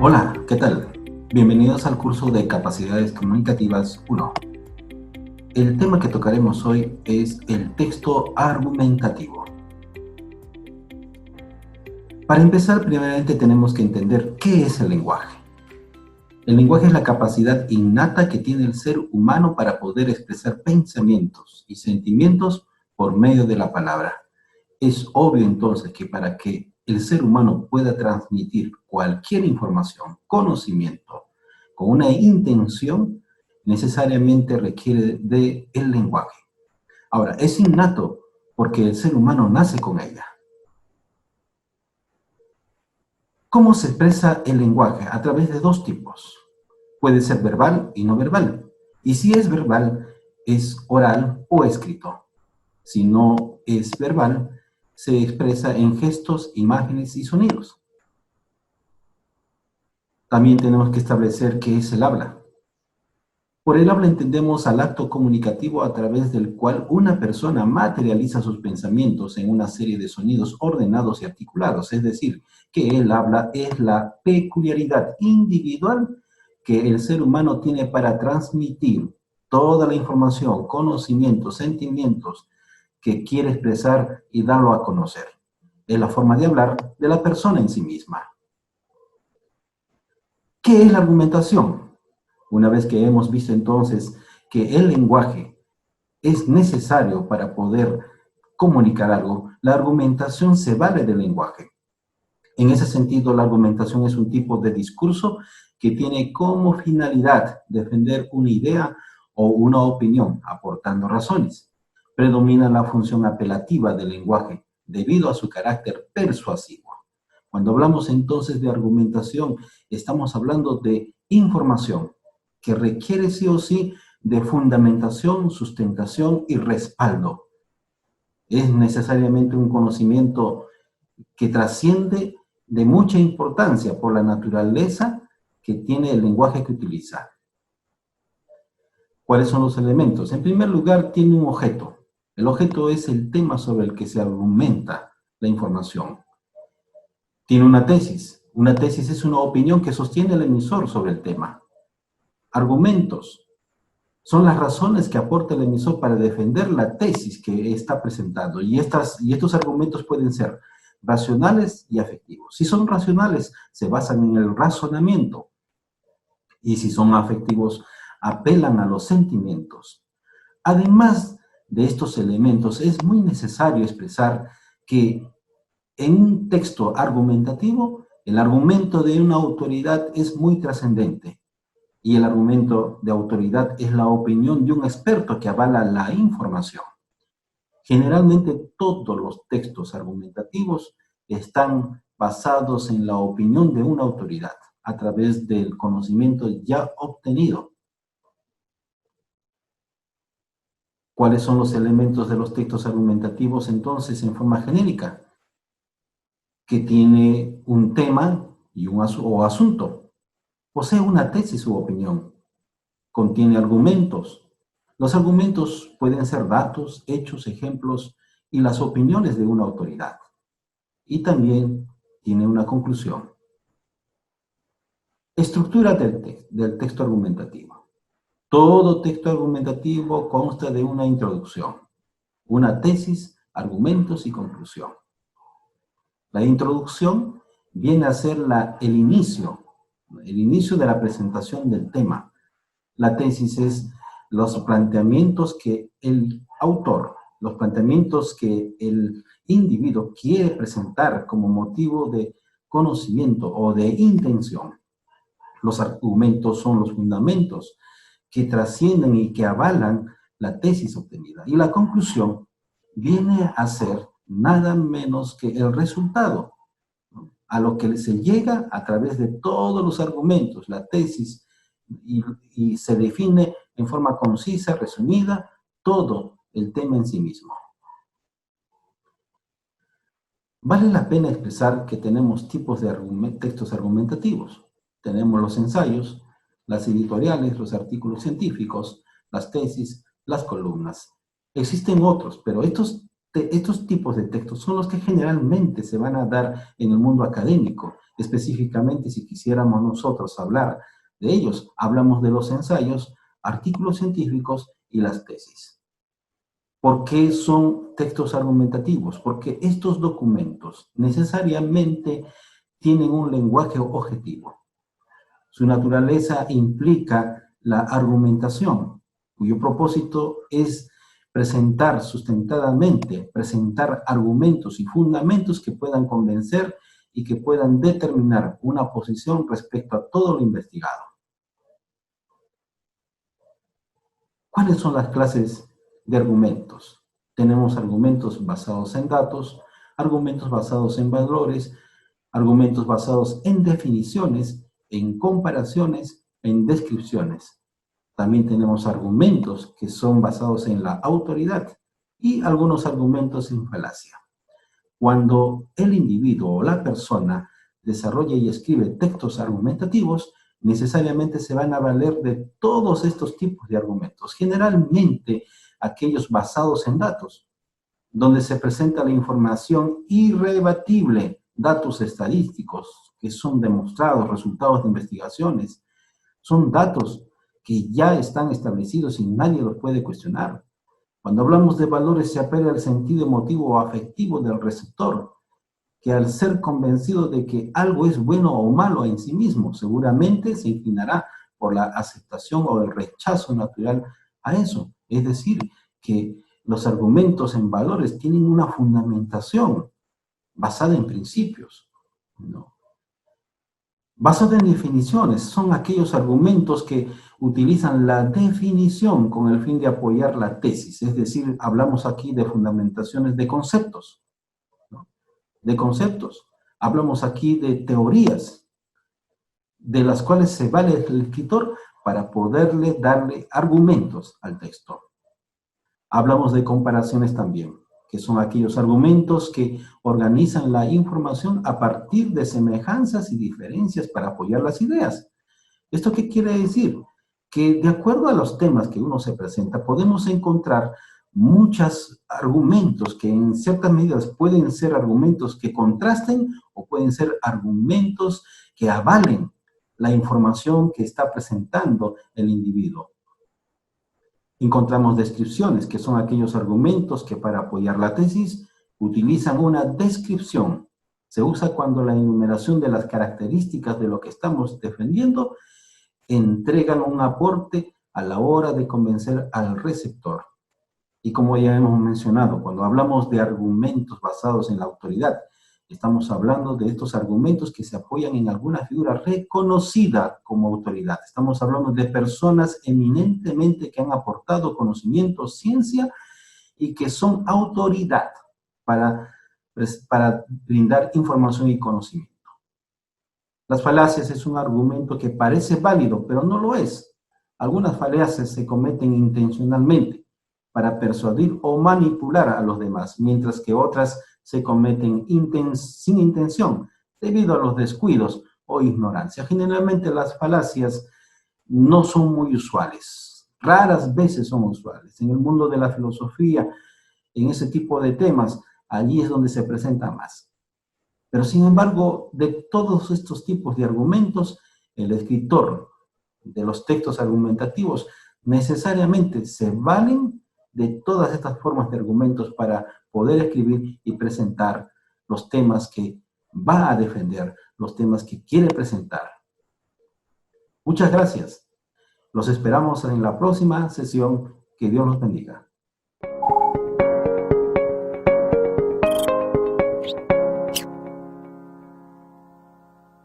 Hola, ¿qué tal? Bienvenidos al curso de Capacidades Comunicativas 1. El tema que tocaremos hoy es el texto argumentativo. Para empezar, primeramente tenemos que entender qué es el lenguaje. El lenguaje es la capacidad innata que tiene el ser humano para poder expresar pensamientos y sentimientos por medio de la palabra. Es obvio entonces que para que el ser humano pueda transmitir cualquier información, conocimiento, con una intención, necesariamente requiere del lenguaje. Ahora, es innato porque el ser humano nace con ella. ¿Cómo se expresa el lenguaje? A través de dos tipos. Puede ser verbal y no verbal. Y si es verbal, es oral o escrito. Si no es verbal, se expresa en gestos, imágenes y sonidos. También tenemos que establecer qué es el habla. Por el habla entendemos al acto comunicativo a través del cual una persona materializa sus pensamientos en una serie de sonidos ordenados y articulados, es decir, que el habla es la peculiaridad individual que el ser humano tiene para transmitir toda la información, conocimientos, sentimientos que quiere expresar y darlo a conocer. Es la forma de hablar de la persona en sí misma. ¿Qué es la argumentación? Una vez que hemos visto entonces que el lenguaje es necesario para poder comunicar algo, la argumentación se vale del lenguaje. En ese sentido, la argumentación es un tipo de discurso que tiene como finalidad defender una idea o una opinión, aportando razones. Predomina la función apelativa del lenguaje debido a su carácter persuasivo. Cuando hablamos entonces de argumentación, estamos hablando de información que requiere sí o sí de fundamentación, sustentación y respaldo. Es necesariamente un conocimiento que trasciende de mucha importancia por la naturaleza que tiene el lenguaje que utiliza. ¿Cuáles son los elementos? En primer lugar, tiene un objeto. El objeto es el tema sobre el que se argumenta la información. Tiene una tesis. Una tesis es una opinión que sostiene el emisor sobre el tema. Argumentos son las razones que aporta el emisor para defender la tesis que está presentando. Y estos argumentos pueden ser racionales y afectivos. Si son racionales, se basan en el razonamiento. Y si son afectivos, apelan a los sentimientos. Además de estos elementos, es muy necesario expresar que en un texto argumentativo, el argumento de una autoridad es muy trascendente. Y el argumento de autoridad es la opinión de un experto que avala la información. Generalmente todos los textos argumentativos están basados en la opinión de una autoridad a través del conocimiento ya obtenido. ¿Cuáles son los elementos de los textos argumentativos entonces en forma genérica? Que tiene un tema y o asunto. Posee una tesis u opinión. Contiene argumentos. Los argumentos pueden ser datos, hechos, ejemplos y las opiniones de una autoridad. Y también tiene una conclusión. Estructura del texto argumentativo. Todo texto argumentativo consta de una introducción, una tesis, argumentos y conclusión. La introducción viene a ser el inicio de la presentación del tema. La tesis es los planteamientos que el autor, los planteamientos que el individuo quiere presentar como motivo de conocimiento o de intención. Los argumentos son los fundamentos que trascienden y que avalan la tesis obtenida. Y la conclusión viene a ser nada menos que el resultado, ¿no? A lo que se llega a través de todos los argumentos, la tesis, y se define en forma concisa, resumida, todo el tema en sí mismo. Vale la pena expresar que tenemos tipos de textos argumentativos. Tenemos los ensayos, las editoriales, los artículos científicos, las tesis, las columnas. Existen otros, pero estos tipos de textos son los que generalmente se van a dar en el mundo académico, Específicamente, si quisiéramos nosotros hablar de ellos, hablamos de los ensayos, artículos científicos y las tesis. ¿Por qué son textos argumentativos? Porque estos documentos necesariamente tienen un lenguaje objetivo. Su naturaleza implica la argumentación, cuyo propósito es presentar sustentadamente, presentar argumentos y fundamentos que puedan convencer y que puedan determinar una posición respecto a todo lo investigado. ¿Cuáles son las clases de argumentos? Tenemos argumentos basados en datos, argumentos basados en valores, argumentos basados en definiciones, en comparaciones, en descripciones. También tenemos argumentos que son basados en la autoridad y algunos argumentos en falacia. Cuando el individuo o la persona desarrolla y escribe textos argumentativos, necesariamente se van a valer de todos estos tipos de argumentos, generalmente aquellos basados en datos, donde se presenta la información irrebatible, datos estadísticos que son demostrados, resultados de investigaciones, son datos que ya están establecidos y nadie los puede cuestionar. Cuando hablamos de valores se apela al sentido emotivo o afectivo del receptor, que al ser convencido de que algo es bueno o malo en sí mismo, seguramente se inclinará por la aceptación o el rechazo natural a eso. Es decir, que los argumentos en valores tienen una fundamentación basada en principios, ¿no? Basada en definiciones, son aquellos argumentos que utilizan la definición con el fin de apoyar la tesis, es decir, hablamos aquí de fundamentaciones de conceptos, ¿no? De conceptos. Hablamos aquí de teorías, de las cuales se vale el escritor para poderle darle argumentos al texto. Hablamos de comparaciones también, que son aquellos argumentos que organizan la información a partir de semejanzas y diferencias para apoyar las ideas. ¿Esto qué quiere decir? Que de acuerdo a los temas que uno se presenta, podemos encontrar muchos argumentos que en ciertas medidas pueden ser argumentos que contrasten o pueden ser argumentos que avalen la información que está presentando el individuo. Encontramos descripciones, que son aquellos argumentos que para apoyar la tesis utilizan una descripción. Se usa cuando la enumeración de las características de lo que estamos defendiendo entregan un aporte a la hora de convencer al receptor. Y como ya hemos mencionado, cuando hablamos de argumentos basados en la autoridad, estamos hablando de estos argumentos que se apoyan en alguna figura reconocida como autoridad. Estamos hablando de personas eminentemente que han aportado conocimiento, ciencia y que son autoridad para brindar información y conocimiento. Las falacias es un argumento que parece válido, pero no lo es. Algunas falacias se cometen intencionalmente para persuadir o manipular a los demás, mientras que otras se cometen sin intención, debido a los descuidos o ignorancia. Generalmente las falacias no son muy usuales, raras veces son usuales. En el mundo de la filosofía, en ese tipo de temas, allí es donde se presenta más. Pero sin embargo, de todos estos tipos de argumentos, el escritor de los textos argumentativos necesariamente se valen de todas estas formas de argumentos para poder escribir y presentar los temas que va a defender, los temas que quiere presentar. Muchas gracias. Los esperamos en la próxima sesión. Que Dios los bendiga.